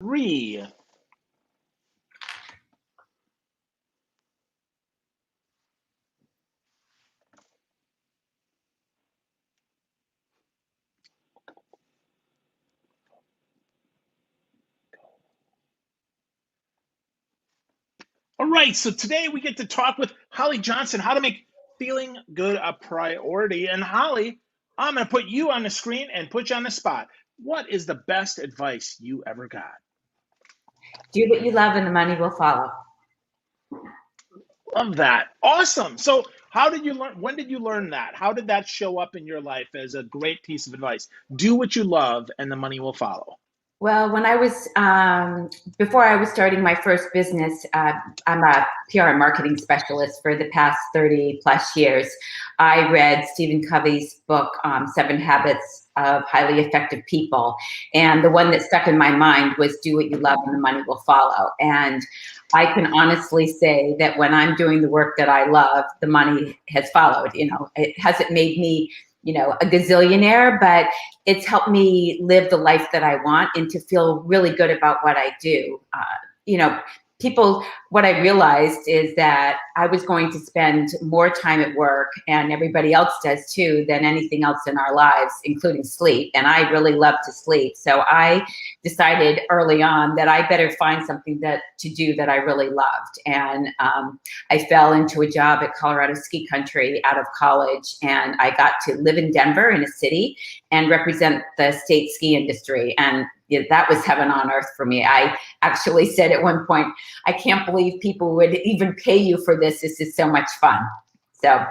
Three. All right, so today we get to talk with Holly Johnson, how to make feeling good a priority. And Holly, I'm going to put you on the screen and put you on the spot. What is the best advice you ever got? Do what you love and the money will follow. Love that. Awesome. So, how did you learn? When did you learn that? How did that show up in your life as a great piece of advice? Do what you love and the money will follow. Well, when I was, before I was starting my first business, I'm a PR and marketing specialist for the past 30 plus years. I read Stephen Covey's book, 7 Habits of Highly Effective People. And the one that stuck in my mind was do what you love and the money will follow. And I can honestly say that when I'm doing the work that I love, the money has followed. It hasn't made me, a gazillionaire, but it's helped me live the life that I want and to feel really good about what I do. What I realized is that I was going to spend more time at work, and everybody else does too, than anything else in our lives, including sleep. And I really love to sleep. So I decided early on that I better find something to do that I really loved. And I fell into a job at Colorado Ski Country out of college, and I got to live in Denver, in a city, and represent the state ski industry. And that was heaven on earth for me. I actually said at one point, I can't believe people would even pay you for this. This is so much fun. So,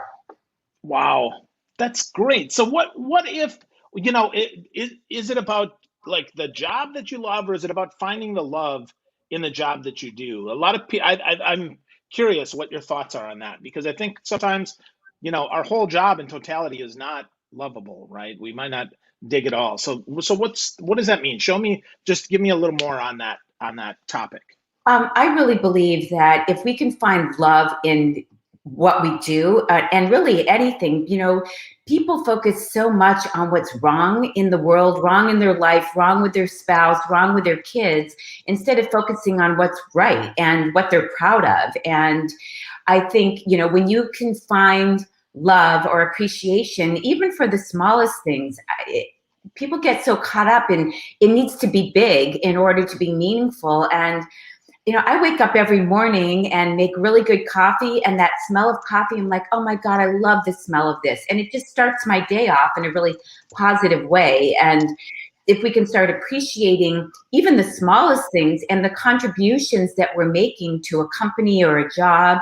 wow, that's great. So, what if is it about like the job that you love, or is it about finding the love in the job that you do? A lot of people, I'm curious what your thoughts are on that, because I think sometimes our whole job in totality is not lovable, right? We might not dig it all. So what does that mean? Show me, just give me a little more on that topic. I really believe that if we can find love in what we do, and really anything, people focus so much on what's wrong in the world, wrong in their life, wrong with their spouse, wrong with their kids, instead of focusing on what's right and what they're proud of. And I think, when you can find love or appreciation, even for the smallest things, people get so caught up in it needs to be big in order to be meaningful. And I wake up every morning and make really good coffee, and that smell of coffee, I'm like, oh my God, I love the smell of this. And it just starts my day off in a really positive way. And if we can start appreciating even the smallest things and the contributions that we're making to a company or a job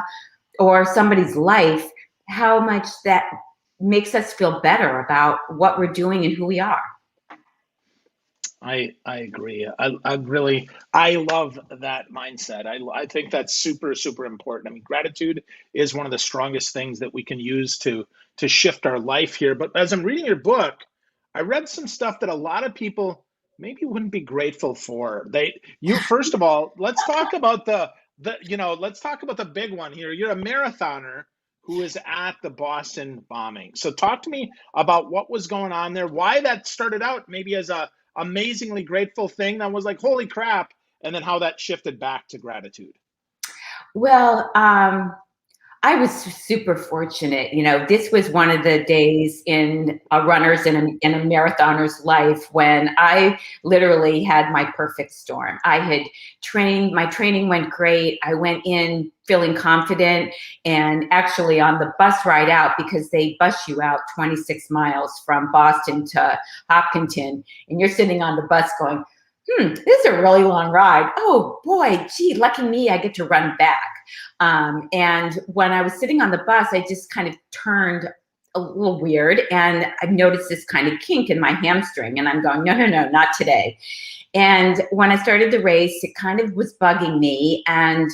or somebody's life, how much that makes us feel better about what we're doing and who we are. I agree. I love that mindset. I think that's super, super important. I mean, gratitude is one of the strongest things that we can use to shift our life here. But as I'm reading your book, I read some stuff that a lot of people maybe wouldn't be grateful for. First of all, let's talk about let's talk about the big one here. You're a marathoner who is at the Boston bombing. So talk to me about what was going on there, why that started out maybe as a amazingly grateful thing that was like, holy crap, and then how that shifted back to gratitude. Well, I was super fortunate. This was one of the days in a runner's and a marathoner's life when I literally had my perfect storm. I had trained, my training went great. I went in feeling confident, and actually on the bus ride out, because they bus you out 26 miles from Boston to Hopkinton, and you're sitting on the bus going, this is a really long ride. Oh boy, gee, lucky me, I get to run back. And when I was sitting on the bus, I just kind of turned a little weird, and I noticed this kind of kink in my hamstring, and I'm going, no, not today. And when I started the race, it kind of was bugging me, and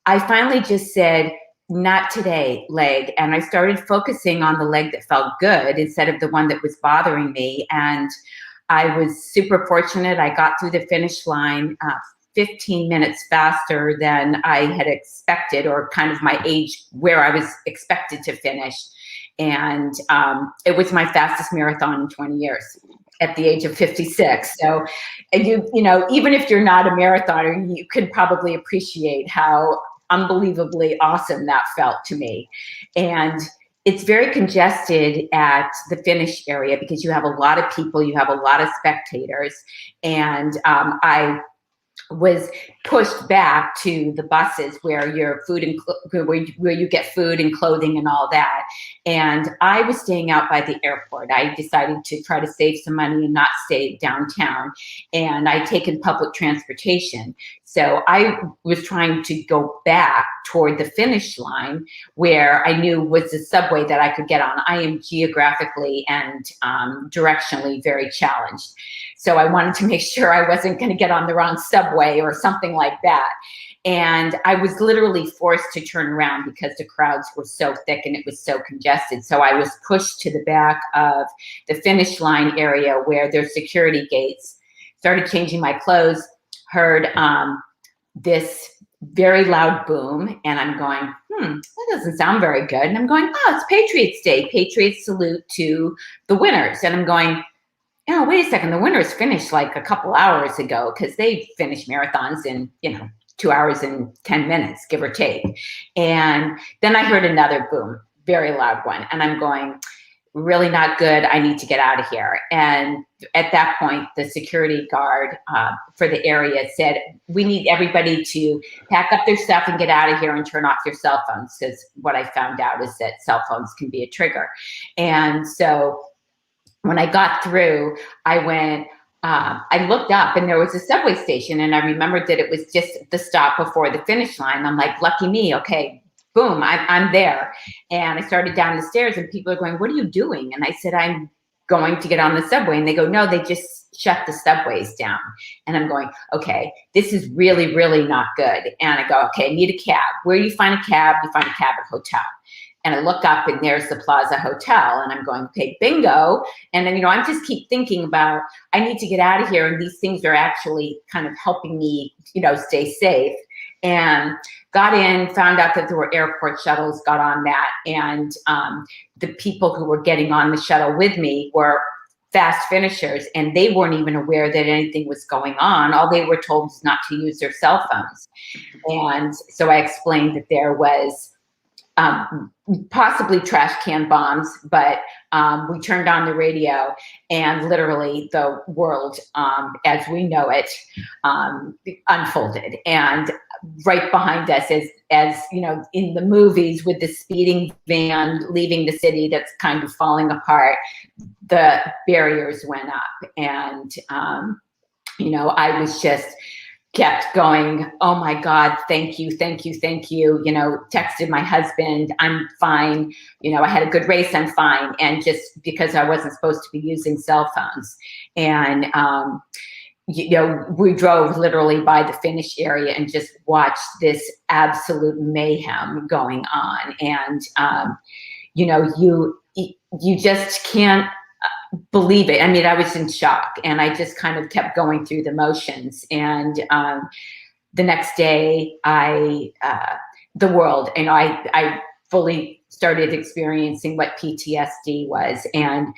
I finally just said, not today, leg. And I started focusing on the leg that felt good instead of the one that was bothering me. And I was super fortunate. I got through the finish line 15 minutes faster than I had expected, or kind of my age where I was expected to finish. And it was my fastest marathon in 20 years. at the age of 56. So you know, even if you're not a marathoner, you could probably appreciate how unbelievably awesome that felt to me. And it's very congested at the finish area because you have a lot of people, you have a lot of spectators. And I was pushed back to the buses where your food and where you get food and clothing and all that. And I was staying out by the airport. I decided to try to save some money and not stay downtown. And I'd taken public transportation. So I was trying to go back toward the finish line where I knew was the subway that I could get on. I am geographically and directionally very challenged. So I wanted to make sure I wasn't going to get on the wrong subway or something like that. And I was literally forced to turn around because the crowds were so thick and it was so congested. So I was pushed to the back of the finish line area where there's security gates, started changing my clothes, heard this very loud boom, and I'm going, that doesn't sound very good. And I'm going, oh, it's Patriots Day, Patriots salute to the winners. And I'm going, oh, wait a second, the winners finished like a couple hours ago because they finished marathons in, 2 hours and 10 minutes, give or take. And then I heard another boom, very loud one. And I'm going, really not good. I need to get out of here. And at that point, the security guard for the area said, we need everybody to pack up their stuff and get out of here and turn off your cell phones. Because what I found out is that cell phones can be a trigger. And so when I got through, I looked up and there was a subway station, and I remembered that it was just the stop before the finish line. I'm like, lucky me. Okay, boom, I'm there. And I started down the stairs and people are going, what are you doing? And I said, I'm going to get on the subway. And they go, no, they just shut the subways down. And I'm going, okay, this is really, really not good. And I go, okay, I need a cab. Where do you find a cab? You find a cab at a hotel. And I look up and there's the Plaza Hotel, and I'm going, okay, bingo. And then, I just keep thinking about, I need to get out of here. And these things are actually kind of helping me, stay safe. And got in, found out that there were airport shuttles, got on that. And the people who were getting on the shuttle with me were fast finishers, and they weren't even aware that anything was going on. All they were told was not to use their cell phones. And so I explained that there was possibly trash can bombs, but we turned on the radio, and literally the world as we know it unfolded. And right behind us, as in the movies, with the speeding van leaving the city that's kind of falling apart, the barriers went up. And I was just kept going, oh my God, thank you, thank you, thank you. Texted my husband, I'm fine. I had a good race, I'm fine. And just because I wasn't supposed to be using cell phones. And, we drove literally by the finish area and just watched this absolute mayhem going on. And, you just can't believe it. I mean, I was in shock, and I just kind of kept going through the motions. And the next day, the world, I fully started experiencing what PTSD was. And,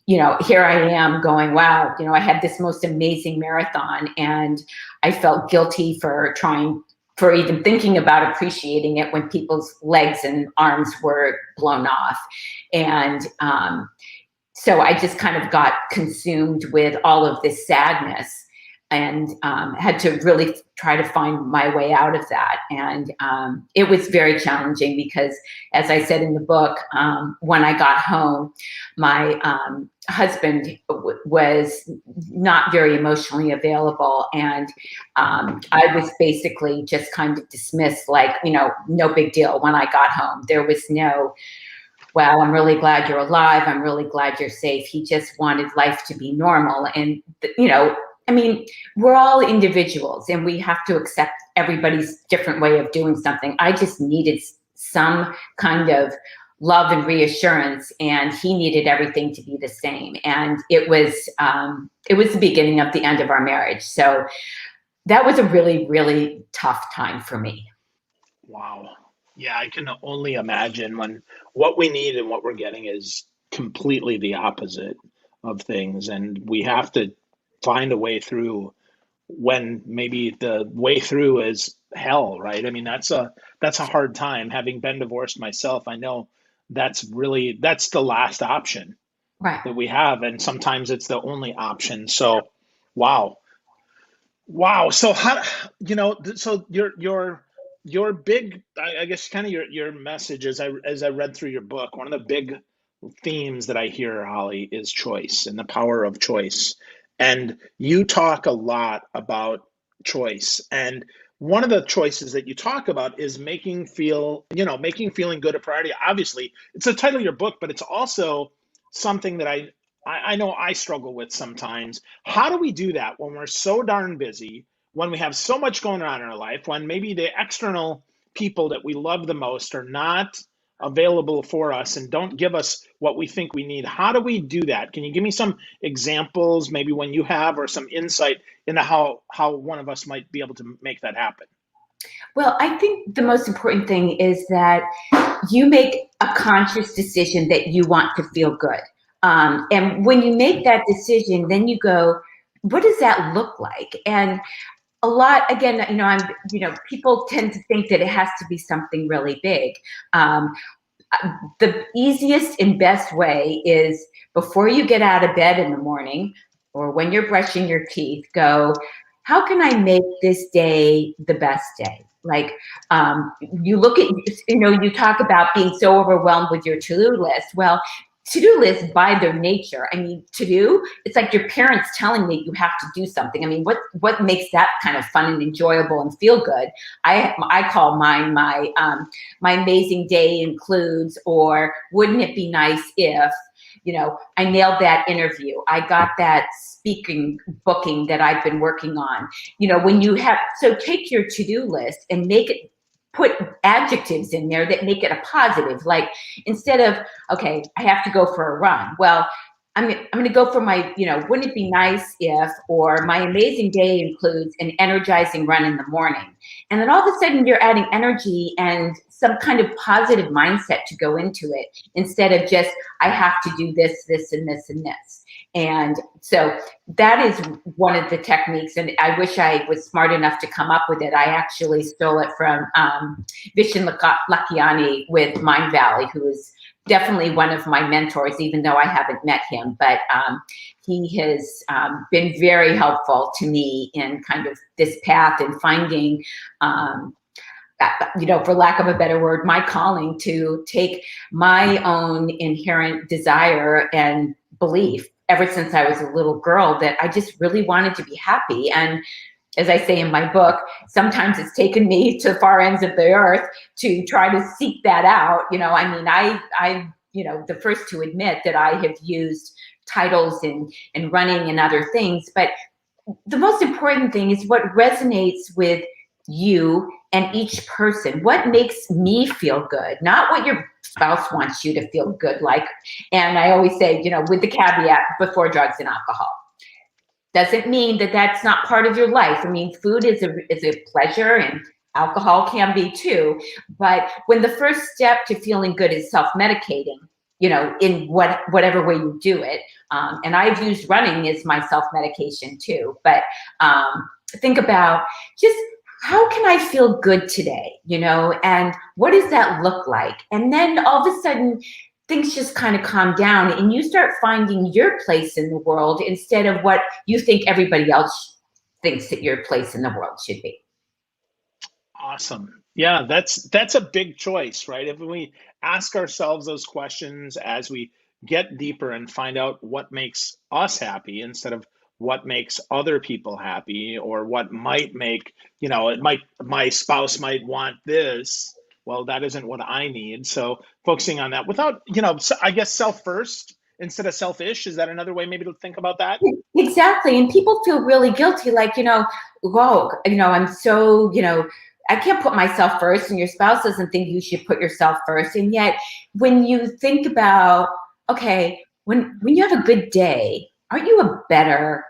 here I am going, wow, I had this most amazing marathon, and I felt guilty for even thinking about appreciating it when people's legs and arms were blown off. And, so I just kind of got consumed with all of this sadness, and had to really try to find my way out of that. And it was very challenging because, as I said in the book, when I got home, my husband was not very emotionally available. And I was basically just kind of dismissed, like, no big deal when I got home. There was no, well, I'm really glad you're alive. I'm really glad you're safe. He just wanted life to be normal. And, we're all individuals, and we have to accept everybody's different way of doing something. I just needed some kind of love and reassurance, and he needed everything to be the same. And it was the beginning of the end of our marriage. So that was a really, really tough time for me. Wow. Yeah, I can only imagine when what we need and what we're getting is completely the opposite. of things, and we have to find a way through when maybe the way through is hell, right? I mean, that's a hard time. Having been divorced myself, I know that's the last option Right. that we have, and sometimes it's the only option. So, wow, wow. So how, so your big, I guess, kind of your message as I read through your book, one of the big themes that I hear, Holly, is choice and the power of choice. And you talk a lot about choice. And one of the choices that you talk about is making feeling good a priority. Obviously, it's the title of your book, but it's also something that I know I struggle with sometimes. How do we do that when we're so darn busy, when we have so much going on in our life, when maybe the external people that we love the most are not available for us and don't give us what we think we need? How do we do that? Can you give me some examples, maybe when you have, or some insight into how one of us might be able to make that happen? Well, I think the most important thing is that you make a conscious decision that you want to feel good. And when you make that decision, then you go, what does that look like? And a lot, again, people tend to think that it has to be something really big. Um, the easiest and best way is before you get out of bed in the morning or when you're brushing your teeth, go, how can I make this day the best day? Like, you look at, you talk about being so overwhelmed with your to-do list. Well, to-do lists by their nature, I mean, to do, it's like your parents telling you you have to do something. I mean, what makes that kind of fun and enjoyable and feel good? I call mine my amazing day includes, or wouldn't it be nice if, I nailed that interview. I got that speaking booking that I've been working on. When you have, so take your to-do list and put adjectives in there that make it a positive. Like, instead of, okay, I have to go for a run. Well, I'm going to go for my, wouldn't it be nice if, or my amazing day includes an energizing run in the morning. And then all of a sudden you're adding energy and some kind of positive mindset to go into it, instead of just, I have to do this, this, and this, and this. And so that is one of the techniques. And I wish I was smart enough to come up with it. I actually stole it from Vishen Lakhiani with Mind Valley, who is definitely one of my mentors, even though I haven't met him. But he has been very helpful to me in kind of this path and finding, for lack of a better word, my calling to take my own inherent desire and belief ever since I was a little girl that I just really wanted to be happy. And as I say in my book, sometimes it's taken me to far ends of the earth to try to seek that out. I mean, I the first to admit that I have used titles and running and other things, but the most important thing is what resonates with you and each person. What makes me feel good, not what your spouse wants you to feel good like. And I always say, with the caveat, before drugs and alcohol. Doesn't mean that that's not part of your life. I mean, food is a pleasure, and alcohol can be too. But when the first step to feeling good is self-medicating, in whatever way you do it, and I've used running as my self-medication too. But think about just, how can I feel good today? And what does that look like? And then all of a sudden, things just kind of calm down and you start finding your place in the world instead of what you think everybody else thinks that your place in the world should be. Awesome. Yeah, that's a big choice, right? If we ask ourselves those questions as we get deeper and find out what makes us happy instead of what makes other people happy, or what might make, my spouse might want this. Well, that isn't what I need. So focusing on that without, I guess self first instead of selfish. Is that another way maybe to think about that? Exactly. And people feel really guilty, like, whoa, I'm so, I can't put myself first, and your spouse doesn't think you should put yourself first. And yet, when you think about, okay, when you have a good day, aren't you a better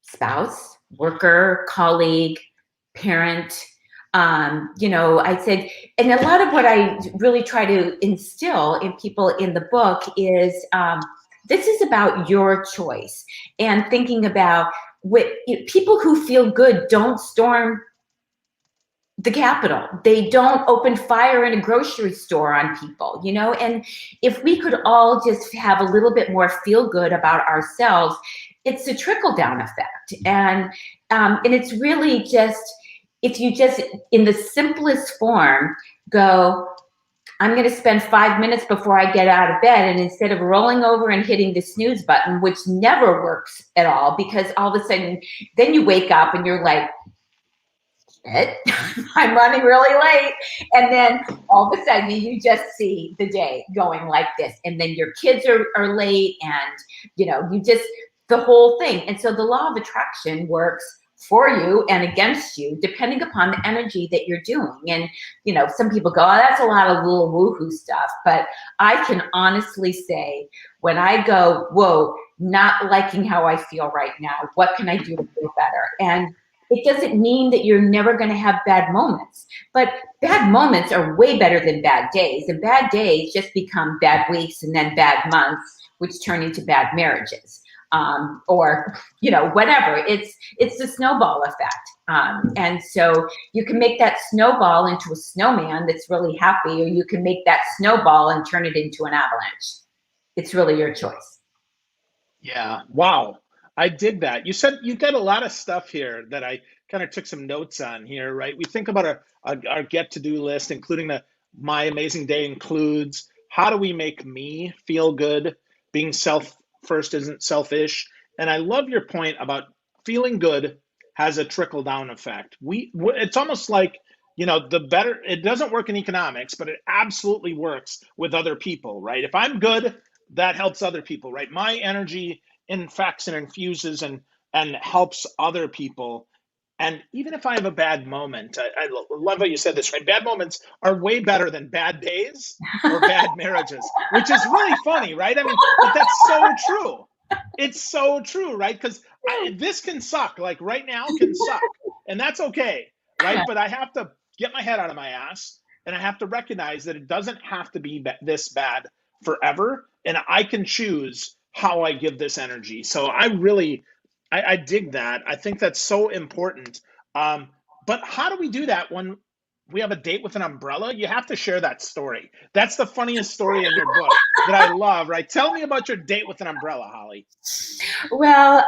spouse, worker, colleague, parent? I said, and a lot of what I really try to instill in people in the book is This is about your choice, and thinking about people who feel good don't storm the Capitol. They don't open fire in a grocery store on people, and if we could all just have a little bit more feel good about ourselves, it's a trickle down effect. And it's really just, if you just, in the simplest form, go, I'm going to spend 5 minutes before I get out of bed. And instead of rolling over and hitting the snooze button, which never works at all, because all of a sudden, then you wake up and you're like, shit, I'm running really late. And then all of a sudden you just see the day going like this. And then your kids are late, and, you just, the whole thing. And so the law of attraction works for you and against you, depending upon the energy that you're doing. And, some people go, oh, that's a lot of little woohoo stuff. But I can honestly say, when I go, whoa, not liking how I feel right now, what can I do to feel better? And it doesn't mean that you're never going to have bad moments, but bad moments are way better than bad days. And bad days just become bad weeks, and then bad months, which turn into bad marriages, or whatever. It's the snowball effect. And so you can make that snowball into a snowman that's really happy, or you can make that snowball and turn it into an avalanche. It's really your choice. Yeah. Wow. I dig that. You said you got a lot of stuff here that I kind of took some notes on here, right? We think about our get to do list, including my amazing day includes, how do we make me feel good? Being self first isn't selfish. And I love your point about feeling good has a trickle down effect. It's almost like, the better, it doesn't work in economics, but it absolutely works with other people, right? If I'm good, that helps other people, right? My energy infects and infuses and helps other people. And even if I have a bad moment, I love how you said this, right? Bad moments are way better than bad days or bad marriages, which is really funny, right? I mean, but that's so true. It's so true, right? Because this can suck, like right now can suck, and that's okay, right? But I have to get my head out of my ass, and I have to recognize that it doesn't have to be this bad forever, and I can choose how I give this energy. So I dig that. I think that's so important. But how do we do that when we have a date with an umbrella? You have to share that story. That's the funniest story in your book that I love, right? Tell me about your date with an umbrella, Holly. Well,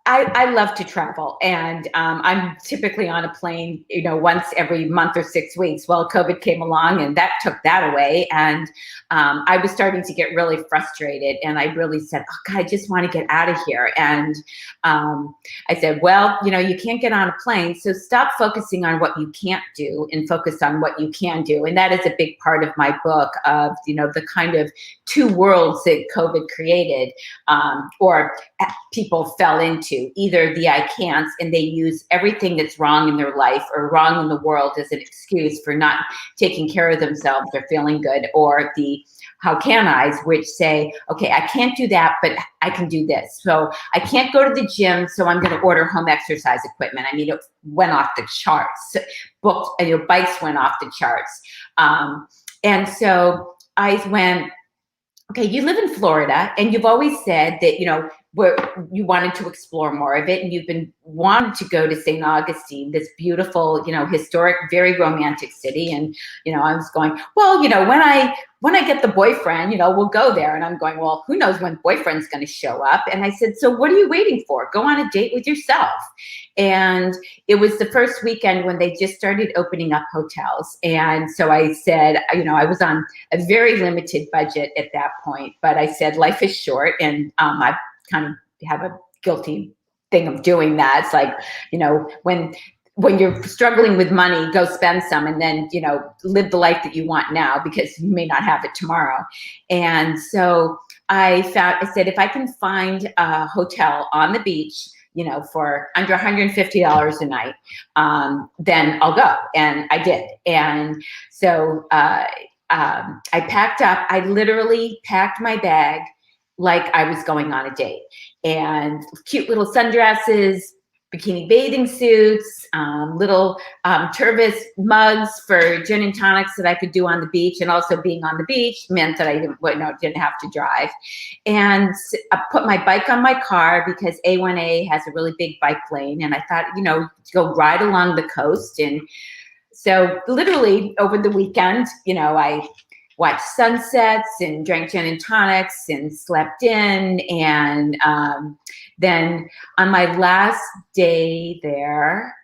I love to travel, and I'm typically on a plane, once every month or 6 weeks. Well, COVID came along, and that took that away, and I was starting to get really frustrated, and I really said, "Oh God, I just want to get out of here." And I said, "Well, you can't get on a plane, so stop focusing on what you can't do and focus on what you can do." And that is a big part of my book, of the kind of two worlds that COVID created, or people fell into. Either the I can'ts, and they use everything that's wrong in their life or wrong in the world as an excuse for not taking care of themselves or feeling good, or the how can I's, which say, okay, I can't do that, but I can do this. So I can't go to the gym, so I'm going to order home exercise equipment. I mean, it went off the charts. Bikes went off the charts. And so I went, okay, you live in Florida, and you've always said that, where you wanted to explore more of it, and you've been wanting to go to St. Augustine, this beautiful, historic, very romantic city. And, I was going, well, when I get the boyfriend, we'll go there. And I'm going, well, who knows when boyfriend's going to show up? And I said, so what are you waiting for? Go on a date with yourself. And it was the first weekend when they just started opening up hotels. And so I said, I was on a very limited budget at that point, but I said, life is short. And I kind of have a guilty thing of doing that. It's like, when you're struggling with money, go spend some, and then, live the life that you want now, because you may not have it tomorrow. And so I said, if I can find a hotel on the beach, for under $150 a night, then I'll go. And I did. And so I packed up. I literally packed my bag like I was going on a date, and cute little sundresses, bikini bathing suits, little Tervis mugs for gin and tonics that I could do on the beach. And also being on the beach meant that I didn't have to drive. And I put my bike on my car because A1A has a really big bike lane. And I thought, go ride along the coast. And so literally over the weekend, I watched sunsets and drank gin and tonics and slept in. And then on my last day there,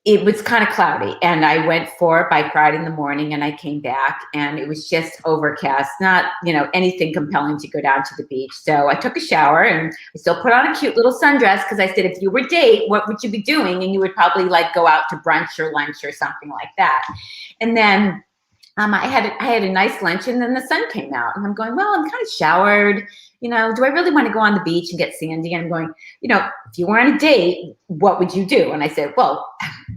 it was kind of cloudy, and I went for a bike ride in the morning, and I came back and it was just overcast, not, anything compelling to go down to the beach. So I took a shower and I still put on a cute little sundress because I said, if you were date, what would you be doing? And you would probably go out to brunch or lunch or something like that. And then I had a nice lunch, and then the sun came out, and I'm going, well, I'm kind of showered. Do I really want to go on the beach and get sandy? And I'm going, if you were on a date, what would you do? And I said, well,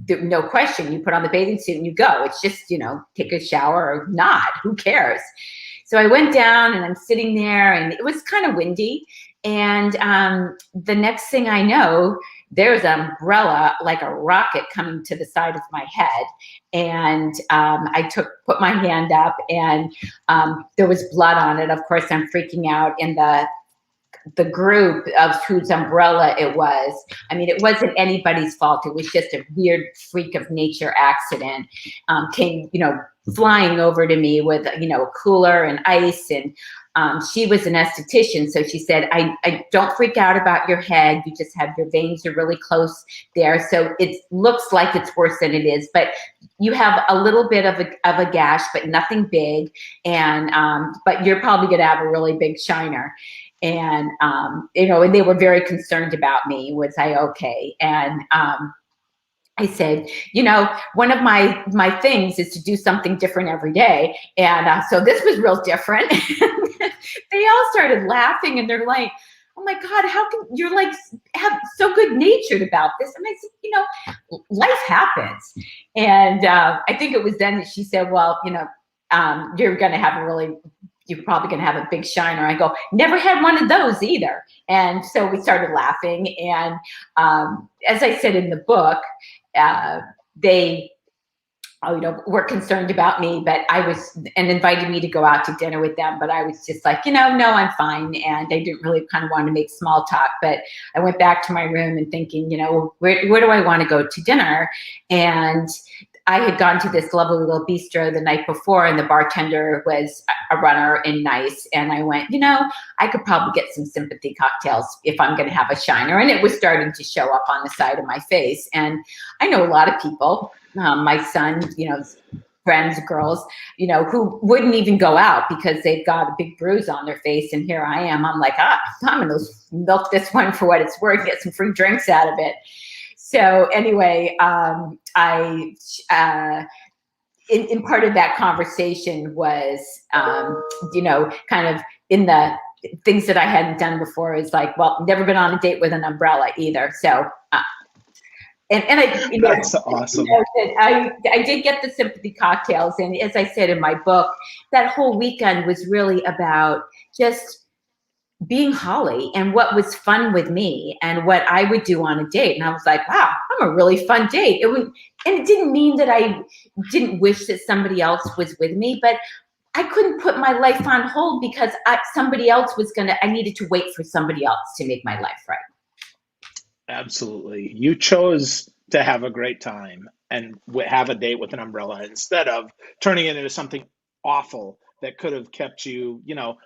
no question. You put on the bathing suit and you go. It's just, take a shower or not. Who cares? So I went down and I'm sitting there, and it was kind of windy. And the next thing I know, there's an umbrella like a rocket coming to the side of my head. And I put my hand up, and there was blood on it. Of course, I'm freaking out. And the group of whose umbrella it was, it wasn't anybody's fault. It was just a weird freak of nature accident. Came, flying over to me with, a cooler and ice. And she was an esthetician. So she said, I don't freak out about your head. You just have your veins are really close there. So it looks like it's worse than it is, but you have a little bit of a gash, but nothing big. And, but you're probably going to have a really big shiner. And, and they were very concerned about me. Was I okay? And, I said, one of my things is to do something different every day. And so this was real different. They all started laughing, and they're like, oh my God, how can you're have so good natured about this? And I said, life happens. And I think it was then that she said, well, you're going to have you're probably going to have a big shiner. I go, never had one of those either. And so we started laughing. And as I said in the book, they were concerned about me, but and invited me to go out to dinner with them. But I was just like, no, I'm fine. And they didn't really kind of want to make small talk. But I went back to my room and thinking, where do I want to go to dinner? And I had gone to this lovely little bistro the night before, and the bartender was a runner and nice. And I went, I could probably get some sympathy cocktails if I'm going to have a shiner. And it was starting to show up on the side of my face. And I know a lot of people, my son, friends, girls, who wouldn't even go out because they've got a big bruise on their face. And here I am. I'm like, I'm going to milk this one for what it's worth, get some free drinks out of it. So anyway, in part of that conversation was, kind of in the things that I hadn't done before is like, well, never been on a date with an umbrella either. So, and I, that's awesome. I did get the sympathy cocktails. And as I said in my book, that whole weekend was really about just being Holly and what was fun with me and what I would do on a date. And I was like, wow, I'm a really fun date. And it didn't mean that I didn't wish that somebody else was with me, but I couldn't put my life on hold because I needed to wait for somebody else to make my life right. Absolutely. You chose to have a great time and have a date with an umbrella instead of turning it into something awful that could have kept you,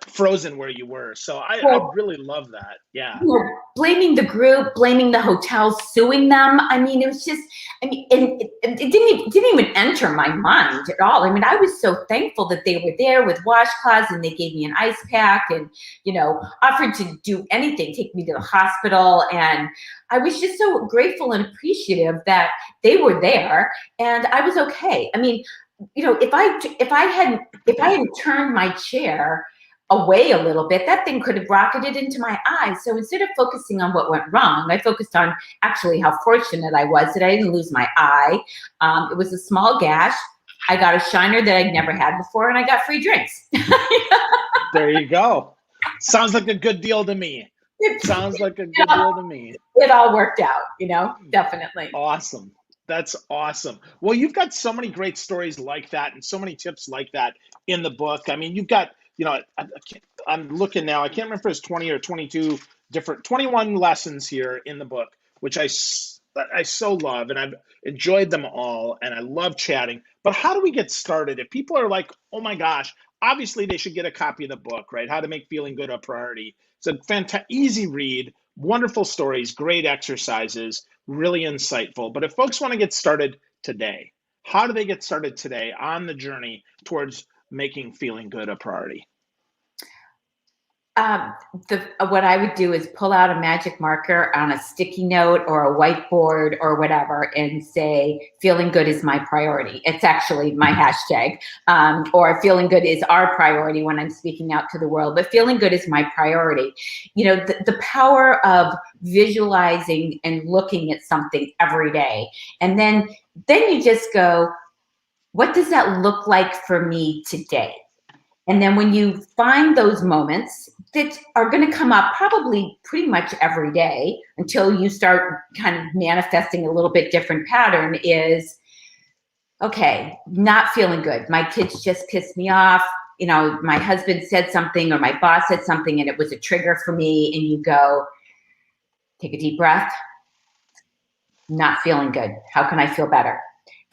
frozen where you were. So I really love that. Yeah. Blaming the group, blaming the hotel, suing them. It was just, and it didn't even enter my mind at all. I was so thankful that they were there with washcloths, and they gave me an ice pack and, offered to do anything, take me to the hospital. And I was just so grateful and appreciative that they were there and I was okay. If I hadn't turned my chair away a little bit, that thing could have rocketed into my eye. So instead of focusing on what went wrong, I focused on actually how fortunate I was that I didn't lose my eye. It was a small gash. I got a shiner that I'd never had before, and I got free drinks. There you go. Sounds like a good deal to me. Sounds like a good deal to me. It all worked out, definitely. Awesome. That's awesome. Well, you've got so many great stories like that and so many tips like that in the book. I mean, you've got, I'm looking now, I can't remember if it's 20 or 22 different, 21 lessons here in the book, which I so love, and I've enjoyed them all, and I love chatting. But how do we get started? If people are like, oh my gosh, obviously they should get a copy of the book, right? How to Make Feeling Good a Priority. It's a fantastic, easy read, wonderful stories, great exercises, really insightful. But if folks want to get started today, how do they get started today on the journey towards making feeling good a priority? What I would do is pull out a magic marker on a sticky note or a whiteboard or whatever and say, feeling good is my priority. It's actually my hashtag, or feeling good is our priority when I'm speaking out to the world, but feeling good is my priority. The power of visualizing and looking at something every day. And then you just go, what does that look like for me today? And then when you find those moments that are going to come up probably pretty much every day until you start kind of manifesting a little bit different pattern is, okay, not feeling good. My kids just pissed me off. My husband said something or my boss said something and it was a trigger for me. And you go, take a deep breath. Not feeling good. How can I feel better?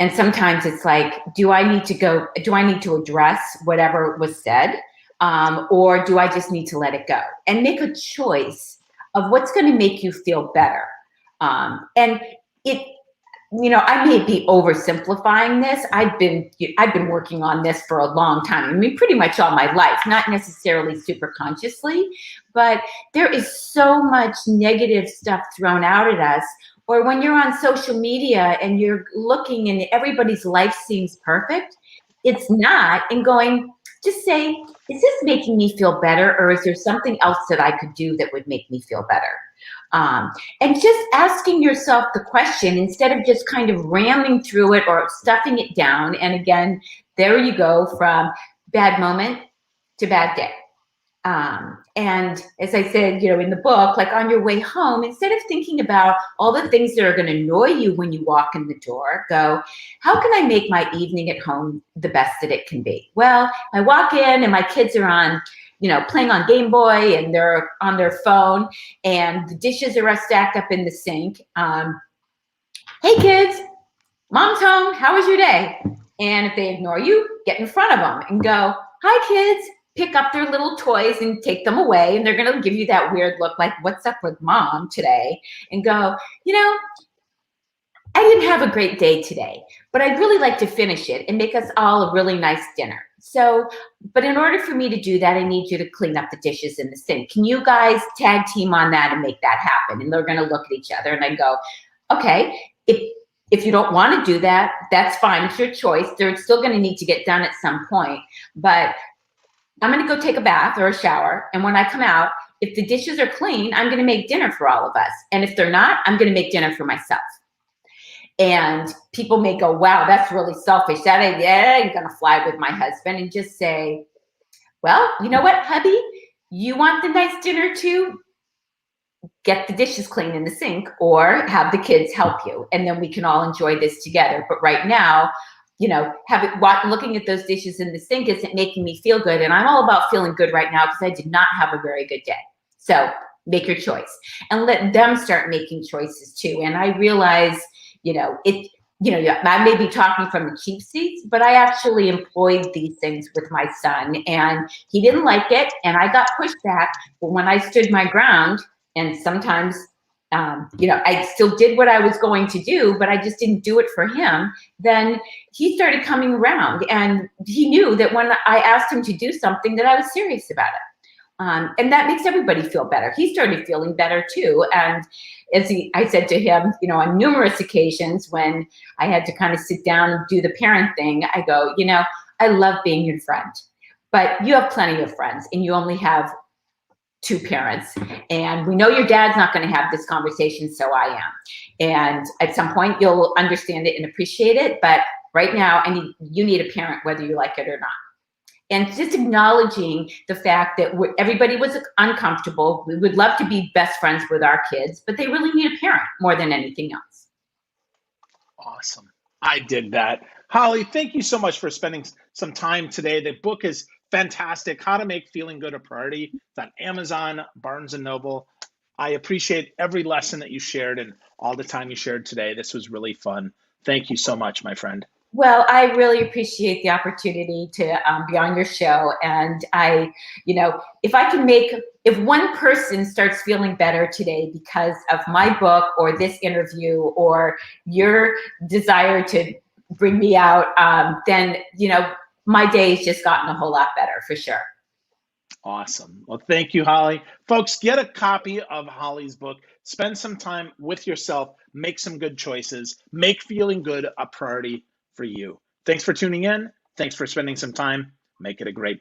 And sometimes it's like, do I need to address whatever was said? Or do I just need to let it go and make a choice of what's going to make you feel better? And I may be oversimplifying this. I've been working on this for a long time. I mean, pretty much all my life, not necessarily super consciously, but there is so much negative stuff thrown out at us. Or when you're on social media and you're looking and everybody's life seems perfect, it's not, and going, just say, is this making me feel better? Or is there something else that I could do that would make me feel better? And just asking yourself the question instead of just kind of ramming through it or stuffing it down. And again, there you go from bad moment to bad day. And as I said, in the book, like on your way home, instead of thinking about all the things that are going to annoy you when you walk in the door, go, how can I make my evening at home the best that it can be? Well, I walk in and my kids are on, playing on Game Boy and they're on their phone and the dishes are stacked up in the sink. Hey kids, mom's home. How was your day? And if they ignore you, get in front of them and go, hi kids. Pick up their little toys and take them away. And they're going to give you that weird look like, what's up with mom today? And go, I didn't have a great day today, but I'd really like to finish it and make us all a really nice dinner. So, but in order for me to do that, I need you to clean up the dishes in the sink. Can you guys tag team on that and make that happen? And they're going to look at each other and I go, okay, if you don't want to do that, that's fine. It's your choice. They're still going to need to get done at some point, but I'm going to go take a bath or a shower. And when I come out, if the dishes are clean, I'm going to make dinner for all of us. And if they're not, I'm going to make dinner for myself. And people may go, wow, that's really selfish. That ain't going to fly with my husband. And just say, well, you know what, hubby? You want the nice dinner too? Get the dishes clean in the sink or have the kids help you. And then we can all enjoy this together. But right now, looking at those dishes in the sink isn't making me feel good. And I'm all about feeling good right now because I did not have a very good day. So make your choice and let them start making choices too. And I realize, I may be talking from the cheap seats, but I actually employed these things with my son and he didn't like it. And I got pushback. But when I stood my ground and sometimes I still did what I was going to do, but I just didn't do it for him. Then he started coming around and he knew that when I asked him to do something that I was serious about it. And that makes everybody feel better. He started feeling better too. And I said to him, on numerous occasions when I had to kind of sit down and do the parent thing, I go, I love being your friend, but you have plenty of friends and you only have 2 parents. And we know your dad's not going to have this conversation, so I am. And at some point you'll understand it and appreciate it. But right now you need a parent, whether you like it or not. and just acknowledging the fact that everybody was uncomfortable. We would love to be best friends with our kids, but they really need a parent more than anything else. Awesome. I did that. Holly, thank you so much for spending some time today. The book is fantastic. How to Make Feeling Good a Priority. It's on Amazon, Barnes and Noble. I appreciate every lesson that you shared and all the time you shared today. This was really fun. Thank you so much, my friend. Well, I really appreciate the opportunity to be on your show. And if one person starts feeling better today because of my book or this interview or your desire to bring me out, then, my day's just gotten a whole lot better for sure. Awesome. Well, thank you, Holly. Folks, get a copy of Holly's book. Spend some time with yourself. Make some good choices. Make feeling good a priority for you. Thanks for tuning in. Thanks for spending some time. Make it a great day.